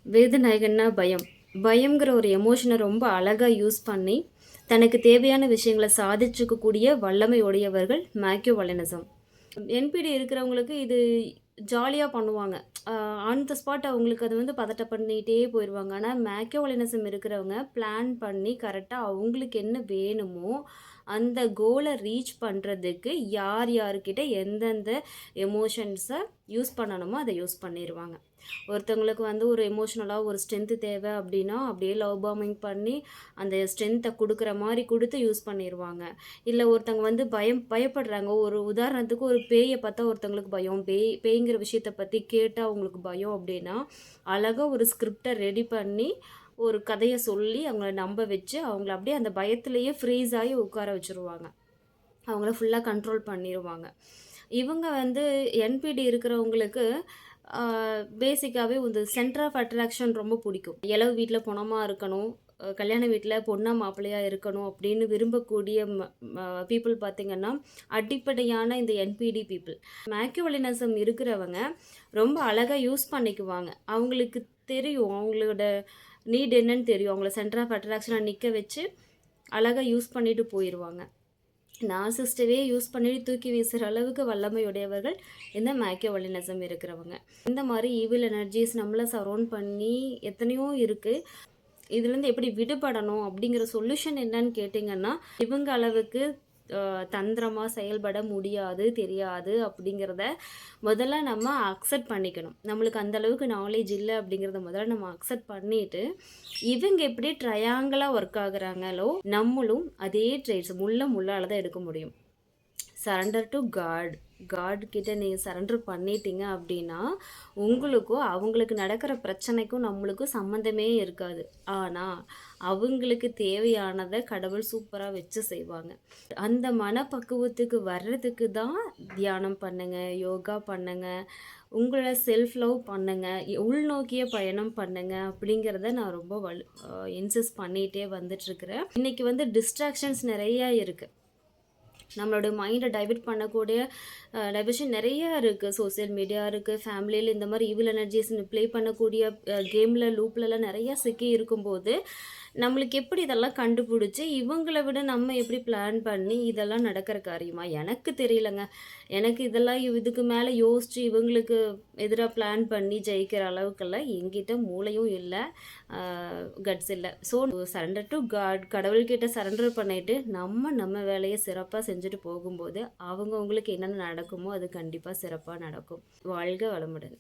வேதநாயகன்னா பயம். பயம்ங்கிற ஒரு எமோஷனை ரொம்ப அழகாக யூஸ் பண்ணி தனக்கு தேவையான விஷயங்களை சாதிச்சுக்கக்கூடிய வல்லமை உடையவர்கள் மேக்கியோவலினிசம். என்பிடி இருக்கிறவங்களுக்கு இது ஜாலியாக பண்ணுவாங்க. ஆன் த ஸ்பாட் அவங்களுக்கு அது வந்து பதட்ட பண்ணிகிட்டே போயிடுவாங்க. ஆனால் மேக்கியோவலினிசம் இருக்கிறவங்க பிளான் பண்ணி கரெக்டாக அவங்களுக்கு என்ன வேணுமோ அந்த கோலை ரீச் பண்ணுறதுக்கு யார் யார்கிட்ட எந்தெந்த எமோஷன்ஸை யூஸ் பண்ணணுமோ அதை யூஸ் பண்ணிடுவாங்க. ஒருத்தவங்களுக்கு வந்து ஒரு எமோஷ்னலாக ஒரு ஸ்ட்ரென்த்து தேவை அப்படின்னா அப்படியே லவ் பாமிங் பண்ணி அந்த ஸ்ட்ரென்த்தை கொடுக்குற மாதிரி கொடுத்து யூஸ் பண்ணிடுவாங்க. இல்லை ஒருத்தவங்க வந்து பயப்படுறாங்க. ஒரு உதாரணத்துக்கு ஒரு பேயை பார்த்தா ஒருத்தவங்களுக்கு பயம், பேய்ங்கிற விஷயத்தை பற்றி கேட்டால் அவங்களுக்கு பயம் அப்படின்னா அழகாக ஒரு ஸ்கிரிப்டை ரெடி பண்ணி ஒரு கதையை சொல்லி அவங்கள நம்ப வச்சு அவங்கள அப்படியே அந்த பயத்திலேயே ஃப்ரீஸ் ஆகி உட்கார வச்சுருவாங்க. அவங்கள ஃபுல்லாக கண்ட்ரோல் பண்ணிடுவாங்க. இவங்க வந்து என்பிடி இருக்கிறவங்களுக்கு பேசிக்காகவே இந்த சென்டர் ஆஃப் அட்ராக்ஷன் ரொம்ப பிடிக்கும். இளவு வீட்டில் பொணமாக இருக்கணும், கல்யாண வீட்டில் பொண்ணா மாப்பிள்ளையாக இருக்கணும் அப்படின்னு விரும்பக்கூடிய பீப்புள் பார்த்திங்கன்னா அடிப்படையான இந்த என்பிடி பீப்புள். மேக்கியோவலினிசம் இருக்கிறவங்க ரொம்ப அழகாக யூஸ் பண்ணிக்குவாங்க. அவங்களுக்கு தெரியும் அவங்களோட நீட் என்னன்னு தெரியும். அவங்கள சென்டர் ஆஃப் அட்ராக்ஷனாக நிற்க வச்சு அழகாக யூஸ் பண்ணிட்டு போயிடுவாங்க. நார்சிஸ்டவே யூஸ் பண்ணி தூக்கி வீசுகிற அளவுக்கு வல்லமையுடையவர்கள் இந்த மேக்கியோவலினிசம் இருக்கிறவங்க. இந்த மாதிரி ஈவில் எனர்ஜிஸ் நம்மளை சரௌண்ட் பண்ணி எத்தனையோ இருக்குது. இதுலேருந்து எப்படி விடுபடணும் அப்படிங்கிற சொல்யூஷன் என்னன்னு கேட்டிங்கன்னா இவங்க அளவுக்கு தந்திரமாக செயல்பட முடியாது, தெரியாது அப்படிங்கிறத முதல்ல நம்ம அக்செப்ட் பண்ணிக்கணும். நம்மளுக்கு அந்தளவுக்கு நாலேஜ் இல்லை அப்படிங்கிறத முதல்ல நம்ம அக்செப்ட் பண்ணிவிட்டு இவங்க எப்படி ட்ரையாங்கிளாக ஒர்க் ஆகுறாங்களோ நம்மளும் அதே ட்ரேட்ஸ் முள்ளால் தான் எடுக்க முடியும். சரண்டர் டு காட் கிட்ட நீங்கள் சரண்டர் பண்ணிட்டீங்க அப்படின்னா உங்களுக்கும் அவங்களுக்கு நடக்கிற பிரச்சனைக்கும் நம்மளுக்கும் சம்மந்தமே இருக்காது. ஆனால் அவங்களுக்கு தேவையானதை கடவுள் சூப்பராக வச்சு செய்வாங்க. அந்த மனப்பக்குவத்துக்கு வர்றதுக்கு தான் தியானம் பண்ணுங்க, யோகா பண்ணுங்க, உங்களோட செல்ஃப் லவ் பண்ணுங்க, உள்நோக்கிய பயணம் பண்ணுங்க அப்படிங்கிறத நான் ரொம்ப இன்சிஸ்ட் பண்ணிகிட்டே வந்துட்டுருக்கிறேன். இன்றைக்கி வந்து டிஸ்ட்ராக்ஷன்ஸ் நிறையா இருக்குது. நம்மளோட மைண்டை டைவர்ட் பண்ணக்கூடிய டைவர்ஷன் நிறையா இருக்குது. சோசியல் மீடியா இருக்குது, ஃபேமிலியில் இந்த மாதிரி ஈவில் எனர்ஜிஸ் ப்ளே பண்ணக்கூடிய கேமில் லூப்லலாம் நிறையா சிக்கி இருக்கும்போது நம்மளுக்கு எப்படி இதெல்லாம் கண்டுபிடிச்சி இவங்களை விட நம்ம எப்படி பிளான் பண்ணி இதெல்லாம் நடக்கிற காரியமா எனக்கு தெரியலங்க. எனக்கு இதெல்லாம் இதுக்கு மேலே யோசித்து இவங்களுக்கு எதிராக பிளான் பண்ணி ஜெயிக்கிற அளவுக்கெல்லாம் எங்கிட்ட மூளையும் இல்லை, கட்ஸ் இல்லை. ஸோ சரண்டர் டு கடவுள்கிட்ட சரண்டர் பண்ணிவிட்டு நம்ம வேலையை சிறப்பாக செஞ்சுட்டு போகும்போது அவங்கவுங்களுக்கு என்னென்ன நடக்குமோ அது கண்டிப்பாக சிறப்பாக நடக்கும். வாழ்க வளமுடன்.